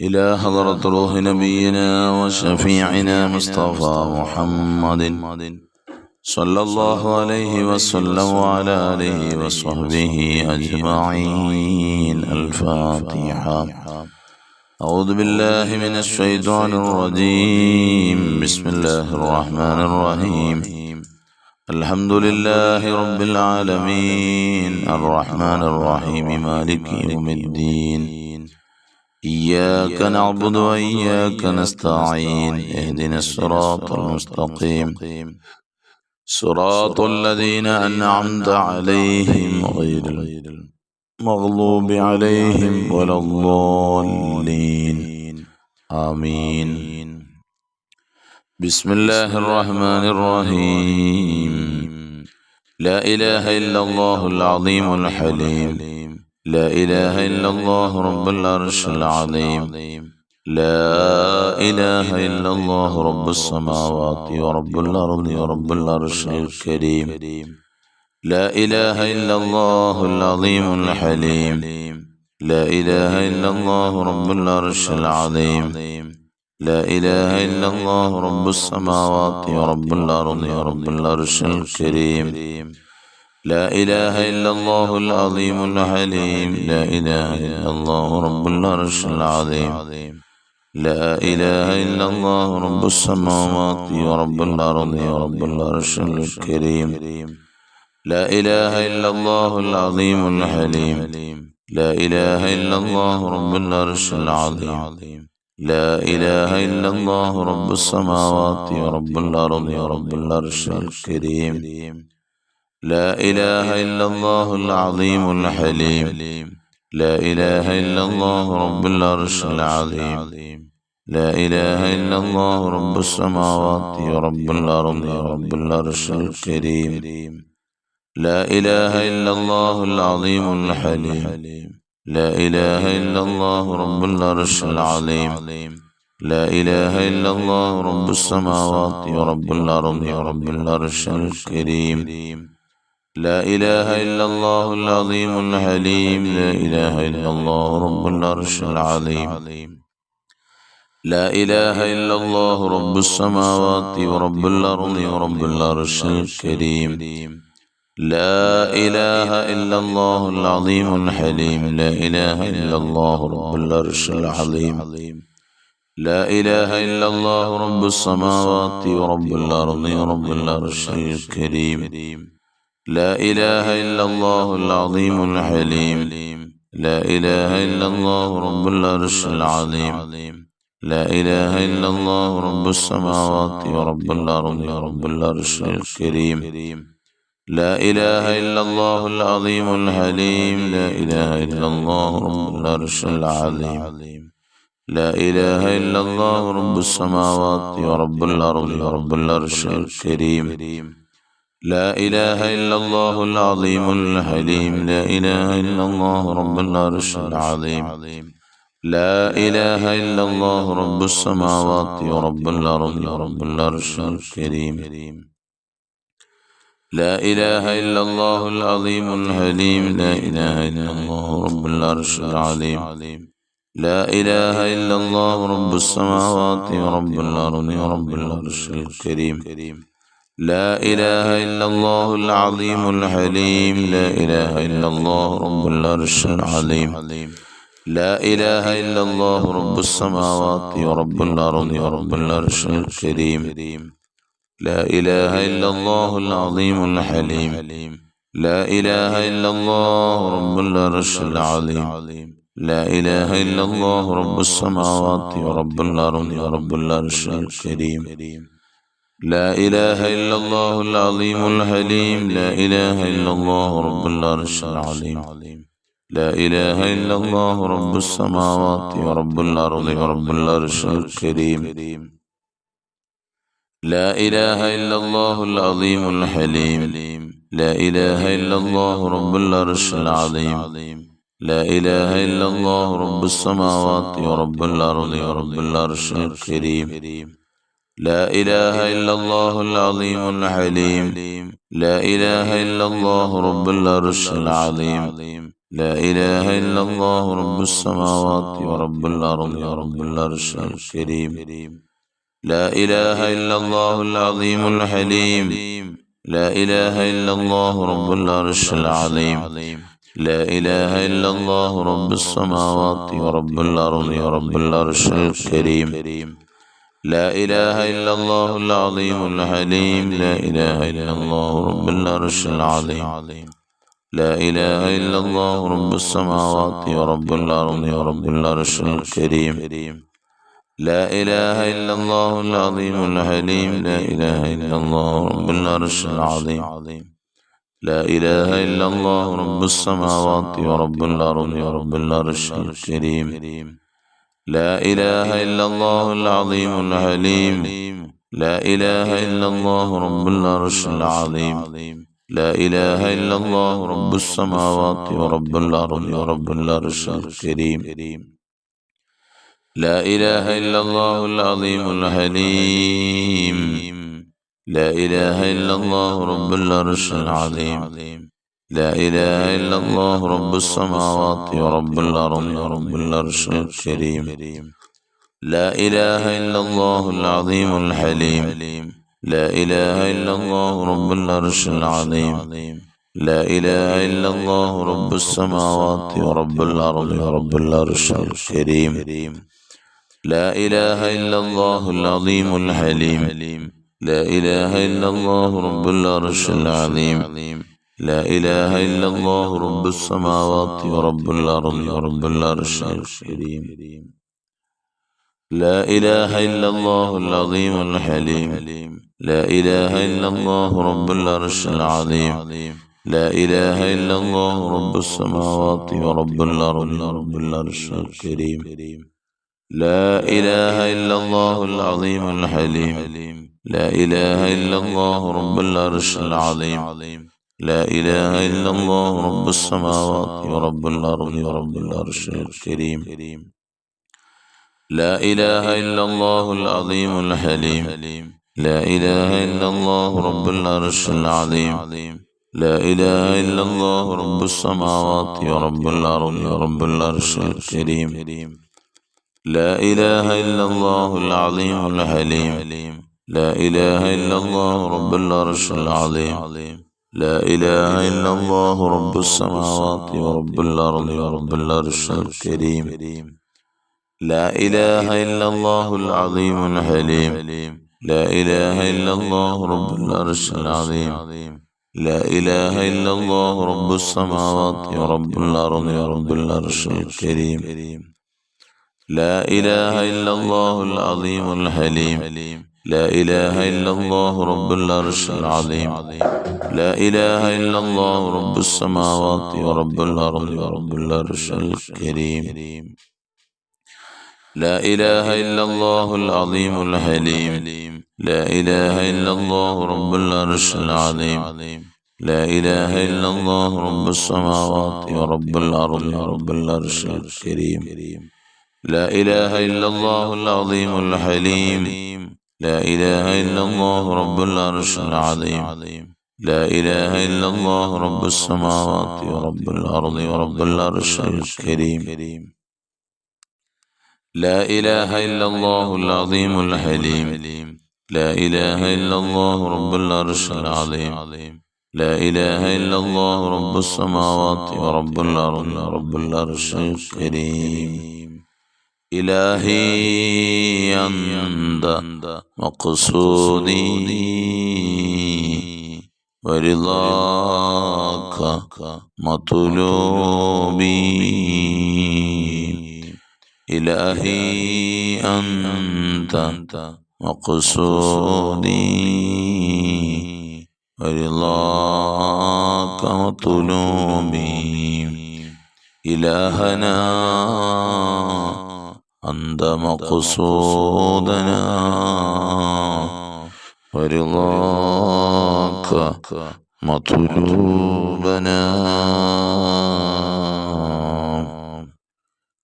إلى حضرة روح نبينا وشفيعنا مصطفى محمد صلى الله عليه وسلم وعلى آله وصحبه أجمعين. الفاتحة. أعوذ بالله من الشيطان الرجيم. بسم الله الرحمن الرحيم. الحمد لله رب العالمين الرحمن الرحيم مالك يوم الدين. إياك نعبد وإياك نستعين. اهدنا الصراط المستقيم صراط الذين أنعمت عليهم غير المغضوب عليهم ولا الضالين. آمين. بسم الله الرحمن الرحيم. لا إله إلا الله العظيم الحليم. لا إله إلا الله رب العرش العظيم. لا إله إلا الله رب السماوات ورب الأرض ورب العرش الكريم. لا إله إلا الله العظيم الحليم. لا إله إلا الله رب العرش العظيم. لا إله إلا الله رب السماوات ورب الأرض ورب العرش الكريم. لا إله إلا الله العظيم الحليم. لا إله إلا الله رب العرش العظيم. لا إله إلا الله رب السماوات ورب الأرض ورب العرش الكريم. لا إله إلا الله العظيم الحليم. لا إله إلا الله رب العرش العظيم. لا إله إلا الله رب السماوات ورب الأرض ورب العرش الكريم. لا إله إلا الله العظيم الحليم. لا إله إلا الله رب العرش العظيم. لا إله إلا الله رب السماوات ورب الأرض ورب العرش الكريم. لا إله إلا الله العظيم الحليم. لا إله إلا الله رب العرش العظيم. لا إله إلا الله رب السماوات ورب الأرض ورب العرش الكريم. لا إله إلا الله العظيم الحليم. لا إله إلا الله رب العرش العظيم. لا إله إلا الله رب السماوات ورب الأرض ورب العرش الكريم. لا إله إلا الله العظيم الحليم. لا إله إلا الله رب العرش العظيم. لا إله إلا الله رب السماوات ورب الأرض ورب العرش الكريم. لا إله إلا الله العظيم الحليم. لا إله إلا الله رب العرش العظيم. لا إله إلا الله رب السماوات ورب الأرض ورب العرش الكريم. لا إله إلا الله العظيم الحليم. لا إله إلا الله رب العرش العظيم. لا إله إلا الله رب السماوات ورب الأرض ورب العرش الكريم. لا إله إلا الله العظيم الحليم. لا إله إلا الله رب العرش العظيم. لا إله إلا الله رب السماوات ورب الأرض ورب العرش الكريم. لا إله إلا الله العظيم الحليم. لا إله إلا الله رب العرش العظيم. لا إله إلا الله رب السماوات ورب الأرض ورب العرش الكريم. لا إله إلا الله العظيم الحليم. لا إله إلا الله رب العرش العظيم. لا إله إلا الله رب السماوات ورب الأرض ورب العرش الكريم. لا إله إلا الله العظيم الحليم. لا إله إلا الله رب العرش العظيم. لا إله إلا الله رب السماوات ورب الأرض ورب العرش الكريم. لا إله إلا الله العظيم الحليم. لا إله إلا الله رب العرش العظيم. لا إله إلا الله رب السماوات ورب الأرض ورب العرش الكريم. لا إله إلا الله العظيم الحليم. لا إله إلا الله رب العرش العظيم. لا إله إلا الله رب السماوات ورب الأرض ورب العرش الكريم. لا إله إلا الله العظيم الحليم. لا إله إلا الله رب العرش العظيم. لا إله إلا الله رب السماوات ورب الأرض ورب العرش الكريم لا إله إلا الله العظيم الحليم لا إله إلا الله رب العرش العظيم لا إله إلا الله رب السماوات ورب الأرض ورب العرش الكريم لا إله إلا الله العظيم الحليم لا إله إلا الله رب العرش العظيم لا إله إلا الله رب السماوات ورب الأرض ورب العرش الكريم لا إله إلا الله العظيم الحليم لا إله إلا الله رب العرش العظيم لا إله إلا الله رب السماوات ورب الأرض ورب العرش الكريم لا إله إلا الله العظيم الحليم لا إله إلا الله رب العرش العظيم لا إله إلا الله رب السماوات ورب الأرض ورب العرش الكريم لا إله إلا الله العظيم الحليم لا إله إلا الله رب العرش العظيم لا إله إلا الله رب السماوات ورب الأرض ورب العرش الكريم لا إله إلا الله العظيم الحليم لا إله إلا الله رب العرش العظيم لا إله إلا الله رب السماوات ورب الأرض ورب العرش الكريم لا إله إلا الله العظيم الحليم لا إله إلا الله رب العرش العظيم لا إله إلا الله رب السماوات ورب الأرض ورب العرش الكريم لا إله إلا الله العظيم الحليم لا إله إلا الله رب العرش العظيم لا إله إلا الله رب السماوات ورب الأرض ورب العرش الكريم لا إله إلا الله العظيم الحليم لا إله إلا الله رب العرش العظيم لا إله إلا الله رب السماوات ورب الأرض ورب العرش الكريم لا إله إلا الله العظيم الحليم لا إله إلا الله رب العرش العظيم لا إله إلا الله رب السماوات ورب الأرض ورب العرش الكريم لا إله إلا الله العظيم الحليم لا إله إلا الله رب العرش العظيم لا إله إلا الله رب السماوات ورب الأرض ورب العرش الكريم لا إله إلا الله العظيم الحليم لا إله إلا الله رب العرش العظيم لا إله إلا الله رب السماوات ورب الأرض ورب العرش الكريم لا إله إلا الله العظيم الحليم لا إله إلا الله رب العرش العظيم لا إله إلا الله رب السماوات ورب الأرض ورب العرش الكريم لا إله إلا الله العظيم الحليم لا إله إلا الله رب العرش العظيم لا إله إلا الله رب السماوات ورب الأرض ورب العرش الكريم لا إله إلا الله العظيم الحليم لا إله إلا الله رب العرش العظيم لا إله إلا الله رب السماوات ورب الأرض ورب العرش الكريم لا إله إلا الله العظيم الحليم لا إله إلا الله رب العرش العظيم لا إله إلا الله رب السماوات ورب الأرض ورب العرش الكريم إلهي أنت مقصودي ورضاك مطلوبي إلهي أنت مقصودي ورضاك مطلوبي إلهنا أنت مقصودنا ورضاك مطلوبنا.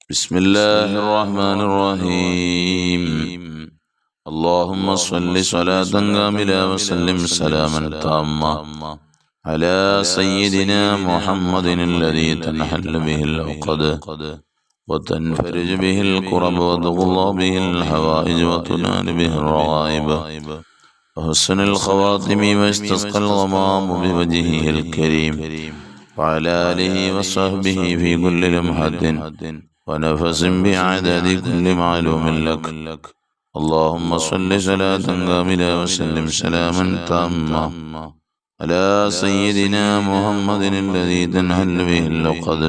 بسم الله الرحمن الرحيم. اللهم صل صلاة كاملة وسلم سلاما تاما على سيدنا محمد الذي تنحل به العقد وتنفرج به الكرب وتقضى به الحوائج وتنال به الرغائب وحسن الخواتم ويستسقى الغمام بوجهه الكريم وعلى آله وصحبه في كل لمحة ونفس بعدد كل معلوم لك. اللهم صل صلاة كاملة وسلم سلاما تاما على سيدنا محمد الذي تنحل به العقد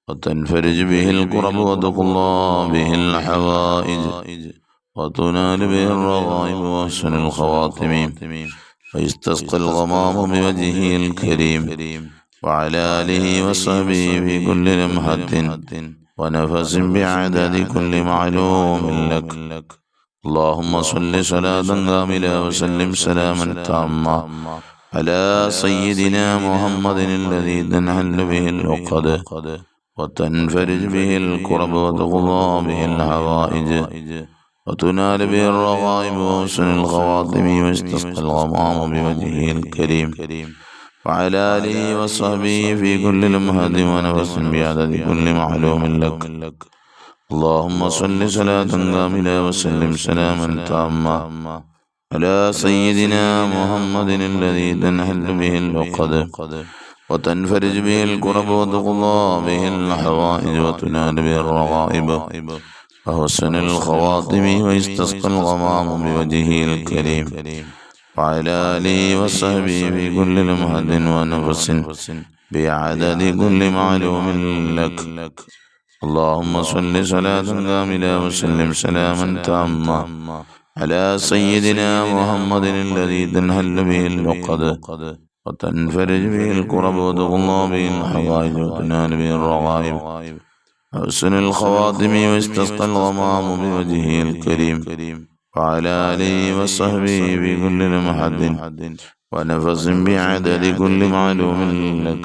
وتنفرج به الكرب وتقضى به الحوائج وتنال به الرغائب وحسن الخواتم ويستسقى الغمام بوجهه الكريم وعلى آله وصحبه في كل لمحة ونفس بعدد كل معلوم لك. اللهم صل صلاة كاملة وسلم سلاما تاما على سيدنا محمد الذي تنحل به العقد وتنفرج به الكرب وتقضى به الحوائج وتنال به الرغائب وحسن الخواتم ويستسقى الغمام بوجهه الكريم وعلى آله وصحبه في كل لمحة ونفس بعدد كل معلوم لك. اللهم صل صلاة كاملة وسلم سلاما تاما على سيدنا محمد الذي تنحل به العقد وتنفرج به الكرب وتقضى به الحوائج وتنال به الرغائب وحسن الخواتم ويستسقى الغمام بوجهه الكريم وعلى آله وصحبه في كل لمحة ونفس بعدد كل معلوم لك. اللهم صل صلاة كاملة وسلم سلاما تاما على سيدنا محمد الذي تنحل به العقد وتنفرج به الكرب وتقضى به الحوائج وتنال به الرغائب وحسن الخواتم ويستسقى الغمام بوجهه الكريم وعلى آله وصحبه في كل لمحة ونفس بعدد كل معلوم لك.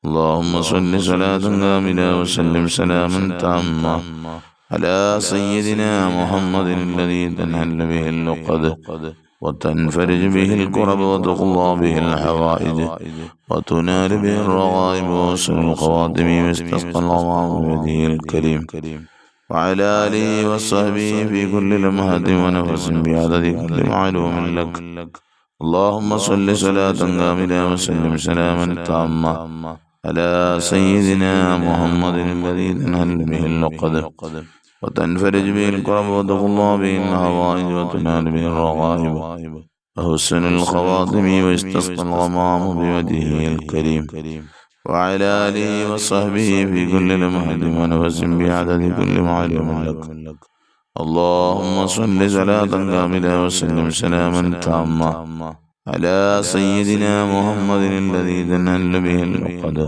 اللهم صل صلاة كاملة وسلم سلاما تاما على سيدنا محمد الذي تنحل به العقد وتنفرج به الكرب وتقضى به الحوائج وتنال به الرغائب وحسن الخواتم ويستسقى الغمام بوجهه الكريم وعلى آله وصحبه في كل لمحة ونفس بعدد كل معلوم لك. اللهم صل صلاة كاملة وسلم سلاما تاما على سيدنا محمد الذي تنحل به العقد وتنفرج به الكرب وتقضى به الحوائج وتنال به الرغائب وحسن الخواتم ويستسقى الغمام بوجهه الكريم وعلى آله وصحبه في كل لمحة ونفس بعدد كل معلوم لك. اللهم صل صلاة كاملة وسلم سلاما تاما على سيدنا محمد الذي تنحل به العقد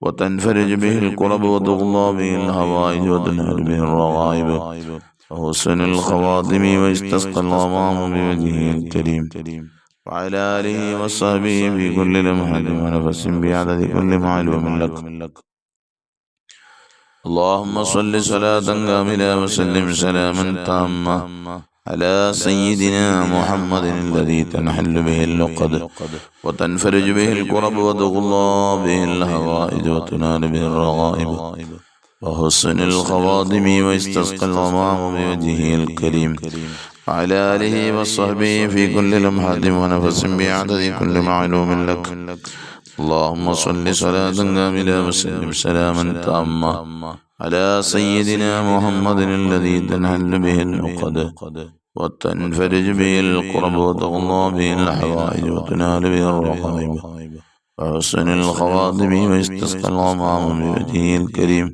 وتنفرج به الكرب وتقضى به الحوائج وتنال به الرغائب وحسن الخواتم ويستسقى الغمام بوجهه الكريم وعلى آله وصحبه في كل لمحة ونفس بعدد كل معلوم لك. اللهم صل صلاة كاملة وسلم سلاما تاما على سيدنا محمد الذي تنحل به العقد وتنفرج به الكرب وتقضى به الحوائج وتنال به الرغائب وحسن الخواتم ويستسقى الغمام بوجهه الكريم وعلى آله وصحبه في كل لمحة ونفس بعدد كل معلوم لك. اللهم صل صلاة كاملة وسلم سلاما تاما على سيدنا محمد الذي تنحل به العقد وتنفرج به الكرب وتقضى به الحوائج وتنال به الرغائب وحسن الخواتم ويستسقى الغمام بوجهه الكريم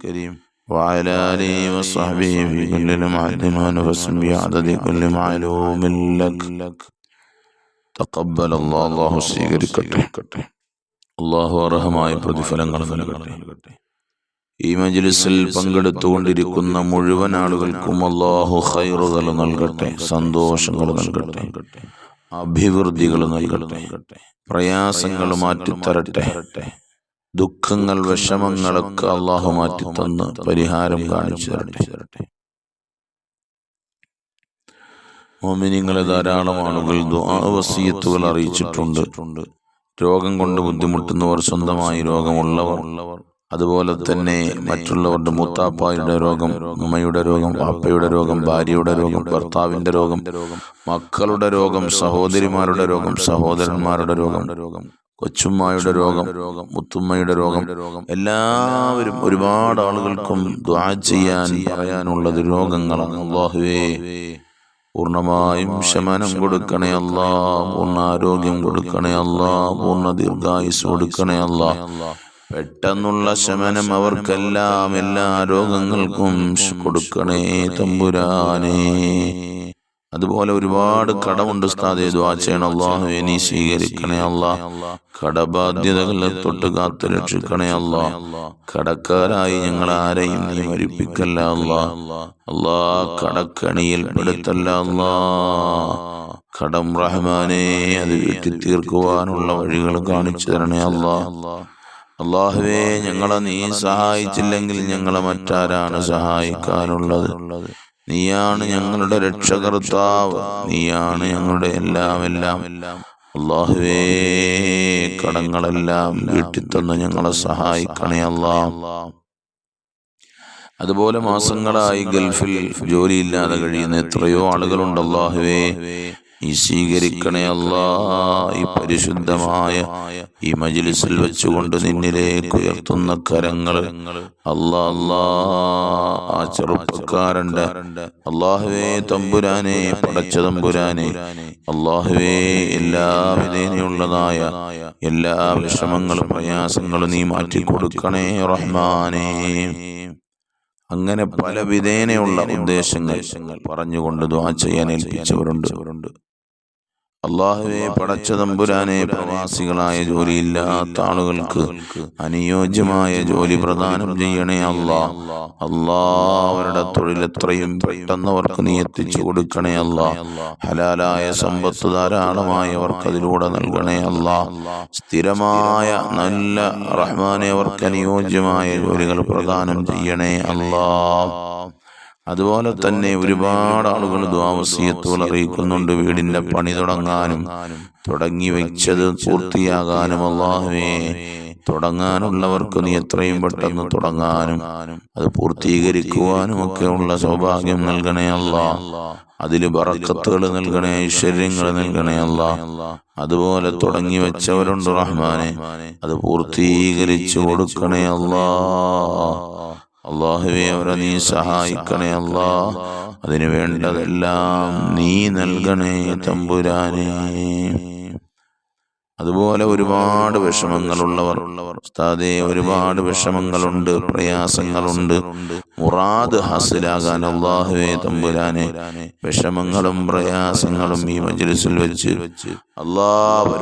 وعلى آله وصحبه في كل لمحة ونفس بعدد كل معلوم لك. تقبل الله. الله സ്വീകരിക്കട്ടെ. അല്ലാഹു അർഹമായ പ്രതിഫലങ്ങൾ നൽകട്ടെ. ഈ മജ്ലിസിൽ പങ്കെടുത്തുകൊണ്ടിരിക്കുന്ന മുഴുവൻ ആളുകൾക്കും അല്ലാഹു ഖൈറുകൾ നൽകട്ടെ, സന്തോഷങ്ങൾ നൽകട്ടെ, അഭിവൃദ്ധികൾ നൽകട്ടെ, പ്രയാസങ്ങൾ മാറ്റിത്തരട്ടെ, ദുഃഖങ്ങൾ വിഷമങ്ങളൊക്കെ അല്ലാഹു മാറ്റിത്തന്ന് പരിഹാരം കാണിച്ചു തരട്ടെ. മുഅ്മിനീങ്ങളെ ധാരാളം ആളുകൾ ദുആ വസിയത്തുകൾ അറിയിച്ചിട്ടുണ്ട്. രോഗം കൊണ്ട് ബുദ്ധിമുട്ടുന്നവർ, സ്വന്തമായി രോഗമുള്ളവർ, അതുപോലെ തന്നെ മറ്റുള്ളവരുടെ മൂത്താപ്പായുടെ രോഗം, ഉമ്മയുടെ രോഗം, വാപ്പയുടെ രോഗം, ഭാര്യയുടെ രോഗം, ഭർത്താവിൻ്റെ രോഗം, മക്കളുടെ രോഗം, സഹോദരിമാരുടെ രോഗം, സഹോദരന്മാരുടെ രോഗം, കൊച്ചുമ്മായുടെ രോഗം, മുത്തുമ്മയുടെ രോഗം, എല്ലാവരും ഒരുപാട് ആളുകൾക്കും ദുആ ചെയ്യാൻ പറയാനുള്ളത് രോഗങ്ങളാണ്. അല്ലാഹുവേ പൂർണ്ണമായും ശമനം കൊടുക്കണേ അല്ലാ, പൂർണ്ണ ആരോഗ്യം കൊടുക്കണേ അല്ലാ, പൂർണ്ണ ദീർഘായുസ് കൊടുക്കണേ അല്ലാ. പെട്ടെന്നുള്ള ശമനം അവർക്കെല്ലാം എല്ലാ രോഗങ്ങൾക്കും കൊടുക്കണേ തമ്പുരാനേ. അതുപോലെ ഒരുപാട് കടമുണ്ട് ഉസ്താദേ, ദുആ ചെയ്യണം. അല്ലാഹുവേ നീ സ്വീകരിക്കണേ അല്ലാ. കടബാധ്യതകളെ തൊട്ട് കാത്തു രക്ഷിക്കണേ അല്ലാ. കടക്കാരായി ഞങ്ങൾ ആരെയും നീ മരിപ്പിക്കല്ല അല്ലാ. അല്ലാ കടക്കണിയിൽ പെടുത്തല്ല അല്ലാ. കടം റഹ്മാനേ അത് വീട്ടി തീർക്കുവാനുള്ള വഴികൾ കാണിച്ചു തരണേ അല്ലാ. അല്ലാഹുവേ ഞങ്ങളെ നീ സഹായിച്ചില്ലെങ്കിൽ ഞങ്ങളെ മറ്റാരാണ് സഹായിക്കാനുള്ളത്? നീയാണ് ഞങ്ങളുടെ രക്ഷകർത്താവ്, നീയാണ് ഞങ്ങളുടെ എല്ലാം. അല്ലാഹുവേ കടങ്ങളെല്ലാം വീട്ടിത്തന്ന് ഞങ്ങളെ സഹായിക്കണേ അല്ലാ. അതുപോലെ മാസങ്ങളായി ഗൾഫിൽ ജോലിയില്ലാതെ കഴിയുന്ന എത്രയോ ആളുകളുണ്ട്. അല്ലാഹുവേ നീ സ്വീകരിക്കണേ അല്ലാ. ഈ പരിശുദ്ധമായ ഈ മജ്ലിസിൽ വെച്ചുകൊണ്ട് നിന്നിലേക്ക് ഉയർത്തുന്ന കരങ്ങൾ അല്ലാ. ആ ചെറുപ്പക്കാരന്റെ അല്ലാഹുവേ തമ്പുരാനെ, പടച്ച തമ്പുരാനെ, അല്ലാഹുവേ എല്ലാ വിധേനയുള്ളതായ എല്ലാ വിഷമങ്ങളും പ്രയാസങ്ങളും നീ മാറ്റിക്കൊടുക്കണേ റഹ്മാനേ. അങ്ങനെ പല വിധേനയുള്ള ഉദ്ദേശങ്ങൾ പറഞ്ഞുകൊണ്ട് ദുആ ചെയ്യാൻ ഏൽപ്പിച്ചവരുണ്ട്. അല്ലാഹുവേ പടച്ച തമ്പുരാനെ, പ്രവാസികളായ ജോലിയില്ലാത്ത ആളുകൾക്ക് അനുയോജ്യമായ ജോലി പ്രദാനം ചെയ്യണേ അല്ലാ. അവരുടെ തൊഴിൽ എത്രയും പെട്ടെന്ന് അവർക്ക് നീ എത്തിച്ചു കൊടുക്കണേ അല്ലാ. ഹലാലായ സമ്പത്ത് ധാരാളമായി അവർക്ക് അതിലൂടെ നൽകണേ അല്ലാ. സ്ഥിരമായ നല്ല റഹ്മാനെ അവർക്ക് അനുയോജ്യമായ ജോലികൾ പ്രദാനം ചെയ്യണേ അല്ലാ. അതുപോലെ തന്നെ ഒരുപാട് ആളുകൾ ദുആ വസിയത്തുകൾ അറിയിക്കുന്നുണ്ട്. വീടിന്റെ പണി തുടങ്ങാനും തുടങ്ങി വെച്ചത് പൂർത്തിയാകാനും അല്ലാഹുവേ തുടങ്ങാനുള്ളവർക്ക് നീ എത്രയും പെട്ടെന്ന് തുടങ്ങാനും അത് പൂർത്തീകരിക്കുവാനും ഒക്കെ ഉള്ള സൗഭാഗ്യം നൽകണേ അല്ലാ. അതിൽ ബറക്കത്തുകൾ നൽകണേ, ഐശ്വര്യങ്ങൾ നൽകണേ അല്ലാ. അതുപോലെ തുടങ്ങി വെച്ചവരുണ്ട് റഹ്മാനെ, അത് പൂർത്തീകരിച്ചു കൊടുക്കണേ അല്ലാ. അല്ലാഹുവേ അവരെ നീ സഹായിക്കണേ അല്ലാ. അതിനു വേണ്ടതെല്ലാം നീ നൽകണേ തമ്പുരാനേ. അതുപോലെ ഒരുപാട് വിഷമങ്ങളുള്ളവർ ഉസ്താദേ, ഒരുപാട് വിഷമങ്ങളുണ്ട്, പ്രയാസങ്ങളുണ്ട്. മുറാദ് ഹാസിലാകാൻ അല്ലാഹുവേ തമ്പുരാനെ വിഷമങ്ങളും പ്രയാസങ്ങളും ഈ മജ്ലിസിൽ വെച്ച്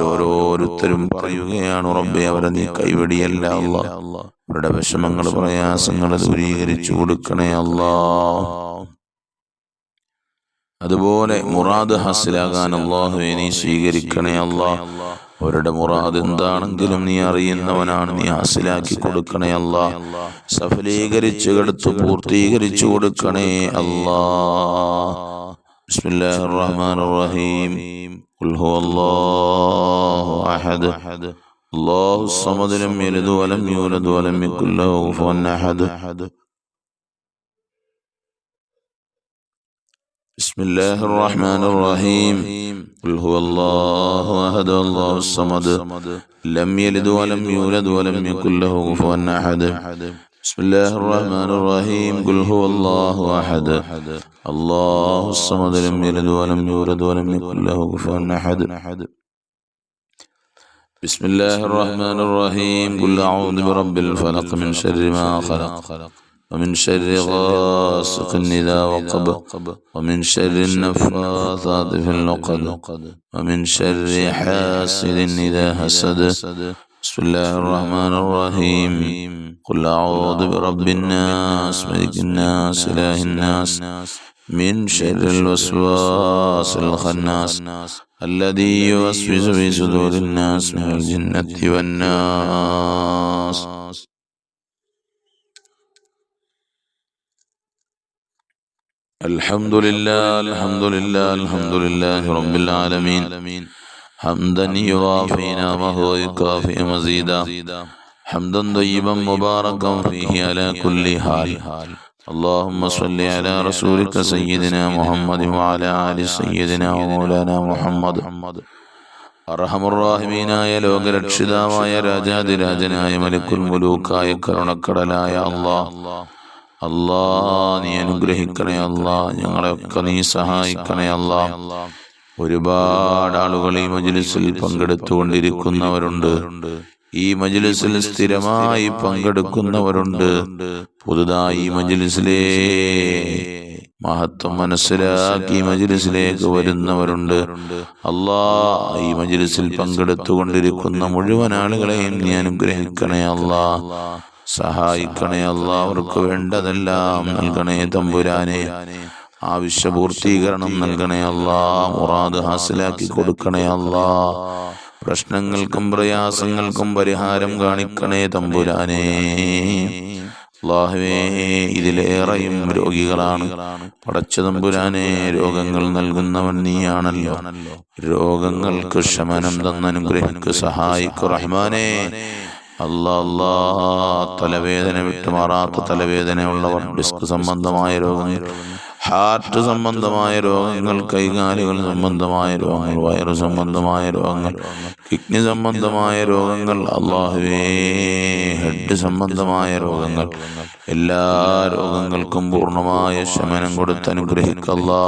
ഓരോരുത്തരും പറയുകയാണ് റബ്ബേ അവരെ നീ കൈവടിയല്ല അല്ലാ. അവരുടെ വിഷമങ്ങൾ പ്രയാസങ്ങൾ ദൂരീകരിച്ചു കൊടുക്കണേ അല്ലാ. അതുപോലെ മുറാദ് ഹാസിലാകാൻ അല്ലാഹുവേ നീ സ്വീകരിക്കണേ അല്ലാ. അവരുടെ മുറാദ് എന്താണെങ്കിലും നീ അറിയുന്നവനാണ്, നീ ഹാസിലാക്കി കൊടുക്കണേ അല്ലാ. സഫലീകരിച്ചു കൊടുത്തു പൂർത്തീകരിച്ചു കൊടുക്കണേ അല്ലാ. ബിസ്മില്ലാഹിർ റഹ്മാനിർ റഹീം. ഖുൽ ഹുവല്ലാഹു അഹദ് അല്ലാഹുസ് സമദ് ലം യലിദ് വലം യൂലദ് വലം യകുൽ ലഹു കുഫുവൻ അഹദ്. ബിസ്മില്ലാഹിർ റഹ്മാനിർ റഹീം. ഖുൽ ഹുവല്ലാഹു അഹദ് അല്ലാഹുസ് സമദ് ലം യലിദ് വലം യൂലദ് വലം യകുൽ ലഹു കുഫുവൻ അഹദ്. ബിസ്മില്ലാഹിർ റഹ്മാനിർ റഹീം. ഖുൽ ഹുവല്ലാഹു അഹദ് അല്ലാഹുസ് സമദ് ലം യലിദ് വലം യൂലദ് വലം യകുൽ ലഹു കുഫുവൻ അഹദ്. ബിസ്മില്ലാഹിർ റഹ്മാനിർ റഹീം. ഖുൽ അഊദു ബിറബ്ബിൽ ഫലഖ് മിൻ ശർരി മാ ഖലഖ് ومن شر غاسق إذا وقب ومن شر النفاثات في العقد ومن شر حاسد إذا حسد. بسم الله الرحمن الرحيم. قل أعوذ برب الناس ملك الناس إله الناس من شر الوسواس الخناس الذي يوسوس في صدور الناس من الجنة والناس. الحمد لله الحمد لله الحمد لله رب العالمين حمدا يوافي نعمه ويكافئ مزيدا حمدا طيبا مباركا فيه على كل حال اللهم صل على رسولك سيدنا محمد وعلى آل سيدنا ومولانا محمد അർഹമുർറാഹിമീനായ ലോകരക്ഷിതാവായ രാജാതിരാജനായ മലിക്കുൽ മുലൂക്കായ കരുണക്കടലായ അല്ലാ നീ അനുഗ്രഹിക്കണേ അല്ലാ, ഞങ്ങളെയൊക്കെ നീ സഹായിക്കണേ അല്ലാ. ഒരുപാട് ആളുകൾ ഈ മജ്ലിസിൽ പങ്കെടുത്തുകൊണ്ടിരിക്കുന്നവരുണ്ട്, ഈ മജ്ലിസിൽ സ്ഥിരമായി പങ്കെടുക്കുന്നവരുണ്ട്, പുതുതായി ഈ മജ്ലിസിലെ മഹത്വം മനസ്സിലാക്കി മജ്ലിസിലേക്ക് വരുന്നവരുണ്ട്. അല്ലാ, ഈ മജ്ലിസിൽ പങ്കെടുത്തുകൊണ്ടിരിക്കുന്ന മുഴുവൻ ആളുകളെയും നീ അനുഗ്രഹിക്കണേ അല്ലാ, സഹായിക്കണേ അല്ലാ. അവർക്ക് വേണ്ടതെല്ലാം നൽകണേ തമ്പുരാനെ, ആവശ്യപൂർത്തീകരണം നൽകണേ അല്ലാ, മുറാദ് ഹാസിലാക്കി കൊടുക്കണേ അല്ലാ. പ്രശ്നങ്ങൾക്കും പ്രയാസങ്ങൾക്കും പരിഹാരം കാണിക്കണേ തമ്പുരാനെ. അല്ലാഹുവേ, ഇതിലേറെയും രോഗികളാണ്. പടച്ച തമ്പുരാനെ, രോഗങ്ങൾ നൽകുന്നവൻ നീയാണല്ലോ. രോഗങ്ങൾക്ക് ശമനം തന്നനുഗ്രഹിക്ക്, സഹായിക്കു റഹ്മാനെ. അല്ലാ, തലവേദന വിട്ടുമാറാത്ത തലവേദനയുള്ളവർ, ഡിസ്ക് സംബന്ധമായ രോഗങ്ങൾ, ഹാർട്ട് സംബന്ധമായ രോഗങ്ങൾ, കൈകാലുകൾ സംബന്ധമായ രോഗങ്ങൾ, വയറു സംബന്ധമായ രോഗങ്ങൾ, കിഡ്നി സംബന്ധമായ രോഗങ്ങൾ, അല്ലാഹുവേ ഹെഡ് സംബന്ധമായ രോഗങ്ങൾ, എല്ലാ രോഗങ്ങൾക്കും പൂർണ്ണമായ ശമനം കൊടുത്ത് അനുഗ്രഹിക്കല്ലാ.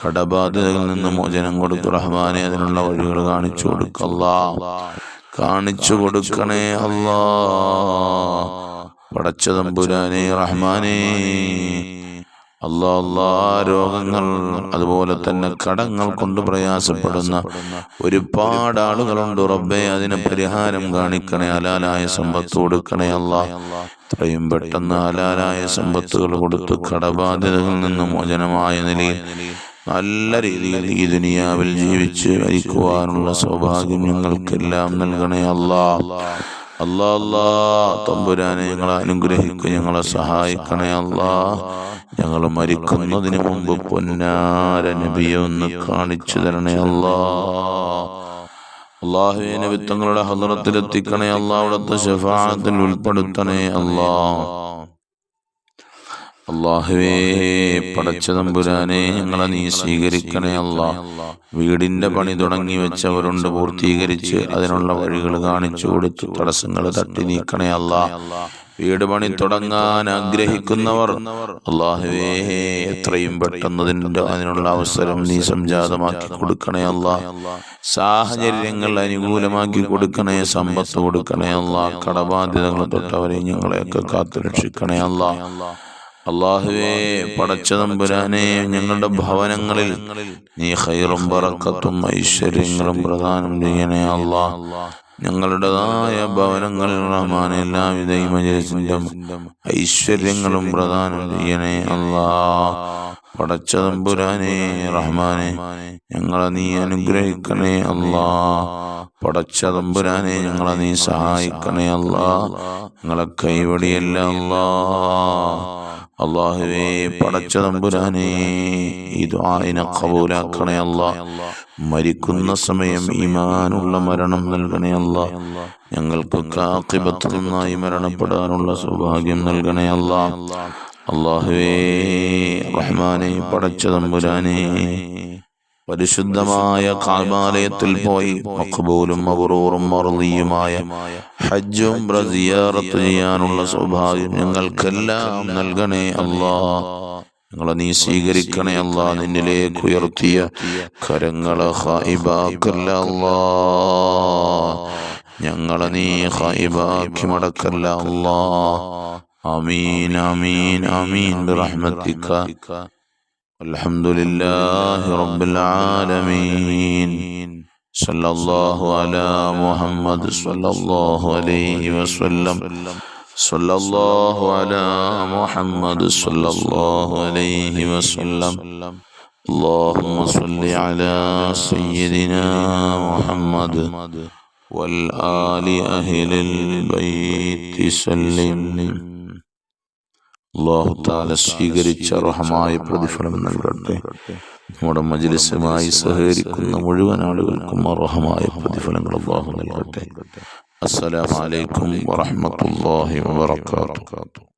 കടബാധ്യതകളിൽ നിന്ന് മോചനം കൊടുത്തു റഹ്മാനെ, അതിനുള്ള വഴികൾ കാണിച്ചു കൊടുക്കല്ലാ, കാണിച്ചു കൊടുക്കണേ അല്ലാ. പടച്ച തമ്പുരാനെ റഹ്മാനെ, അല്ലാ, രോഗങ്ങൾ അതുപോലെ തന്നെ കടങ്ങൾ കൊണ്ട് പ്രയാസപ്പെടുന്ന ഒരുപാട് ആളുകളുണ്ട് റബ്ബേ, അതിന് പരിഹാരം കാണിക്കണേ. ഹലാലായ സമ്പത്ത് കൊടുക്കണേ അല്ലാ, എത്രയും പെട്ടെന്ന് ഹലാലായ സമ്പത്തുകൾ കൊടുത്ത് കടബാധ്യതകളിൽ നിന്ന് മോചനമായ നിലയിൽ നല്ല രീതിയിൽ ഈ ദുനിയാവിൽ ജീവിച്ച് മരിക്കുവാനുള്ള സൗഭാഗ്യം ഞങ്ങൾക്കെല്ലാം നൽകണേ അല്ലാ. തമ്പുരാനെ, ഞങ്ങളെ അനുഗ്രഹിക്കുക, ഞങ്ങളെ സഹായിക്കണേ അല്ലാ. ഞങ്ങൾ മരിക്കുന്നതിന് മുമ്പ് പൊന്നാര നബിയെ ഒന്ന് കാണിച്ചു തരണേ അല്ലാ. അല്ലാഹുവേ, നബി തങ്ങളുടെ ഹദ്റത്തിലെത്തിക്കണേ അല്ലാ, അവിടുത്തെ ശഫാഅത്തിൽ ഉൾപ്പെടുത്തണേ അല്ലാ. അല്ലാഹുവേ, പടച്ച തമ്പുരാനെ, ഞങ്ങളെ നീ സ്വീകരിക്കണേ അല്ലാ. വീടിന്റെ പണി തുടങ്ങി വെച്ചവരുണ്ട്, പൂർത്തീകരിച്ച് അതിനുള്ള വഴികൾ കാണിച്ചു കൊടുത്ത് തടസ്സങ്ങൾ തട്ടി നീക്കണേ അല്ലാ. വീട് പണി തുടങ്ങാൻ ആഗ്രഹിക്കുന്നവർ, അല്ലാഹുവേ എത്രയും പെട്ടെന്ന് അതിനുള്ള അവസരം നീ സംജാതമാക്കി കൊടുക്കണേ അല്ലാ. സാഹചര്യങ്ങൾ അനുകൂലമാക്കി കൊടുക്കണേ, സമ്പത്ത് കൊടുക്കണേ അല്ലാ. കടബാധ്യതകൾ തൊട്ടവരെ ഞങ്ങളെയൊക്കെ കാത്തു രക്ഷിക്കണേ അല്ലാ. അല്ലാഹുവേ, പടച്ച തമ്പുരാനെ, ഞങ്ങളുടെ ഭവനങ്ങളിൽ നീ ഖൈറും ബറക്കത്തും ഐശ്വര്യങ്ങളും പ്രദാനം ചെയ്യണേ അല്ലാ. ഞങ്ങളുടേതായ ഭവനങ്ങളിൽ റഹ്മാനെ എല്ലാവിധ മജ്‌ലിസിന്റെ ഐശ്വര്യങ്ങളും പ്രദാനം ചെയ്യണേ അല്ലാ. പടച്ച തമ്പുരാനെ റഹ്മാനെ, ഞങ്ങളെ നീ അനുഗ്രഹിക്കണേ അല്ലാ. പടച്ച തമ്പുരാനെ, ഞങ്ങളെ നീ സഹായിക്കണേ അല്ലാ. ഞങ്ങളെ കൈവടിയല്ല അല്ലാ. അല്ലാഹുവേ, പടച്ച തമ്പുരാനെ, ഈ ദുആഇനെ ഖബൂലാക്കണേ അല്ലാ. മരിക്കുന്ന സമയം ഈമാനുള്ള മരണം നൽകണേ അല്ലാ. ഞങ്ങൾക്ക് ആഖിബത്ത് നന്നായി മരണപ്പെടാനുള്ള സൗഭാഗ്യം നൽകണേ അല്ലാ. അല്ലാഹുവേ റഹ്മാനെ, പടച്ച തമ്പുരാനെ, പരിശുദ്ധമായ കഅബാലയത്തിൽ പോയി മഖ്ബൂലും മബ്റൂറും മർദിയുമായ ഹജ്ജും സിയാറത്ത് ചെയ്യാനുള്ള സൗഭാഗ്യം ഞങ്ങൾക്കെല്ലാം നൽകണേ അല്ലാ. ഞങ്ങളെ നീ സ്വീകരിക്കണേ അല്ലാ. നിന്നിലേക്ക് ഉയർത്തിയ കരങ്ങളെ ഖായിബാക്കല്ല അല്ലാ. ഞങ്ങളെ നീ ഖായിബാക്കി മടക്കല്ല അല്ലാ. ആമീൻ ആമീൻ ആമീൻ ബിറഹ്മതിക. അൽഹംദുലില്ലാഹി റബ്ബിൽ ആലമീൻ. സല്ലല്ലാഹു അലാ മുഹമ്മദ് സല്ലല്ലാഹു അലൈഹി വസല്ലം. സല്ലല്ലാഹു അലാ മുഹമ്മദ് സല്ലല്ലാഹു അലൈഹി വസല്ലം. اللهم صل على سيدنا محمد والآل أهل البيت سلم. അല്ലാഹു തആല സ്വീകരിച്ച റഹ്മായ പ്രതിഫലം നൽകട്ടെ. നമ്മുടെ മജ്‌ലിസുമായി സഹകരിക്കുന്ന മുഴുവൻ ആളുകൾക്കും അർഹമായ പ്രതിഫലങ്ങൾ അല്ലാഹു നൽകട്ടെ. അസ്സലാമു അലൈക്കും വറഹ്മത്തുള്ളാഹി വബറകാതുഹു.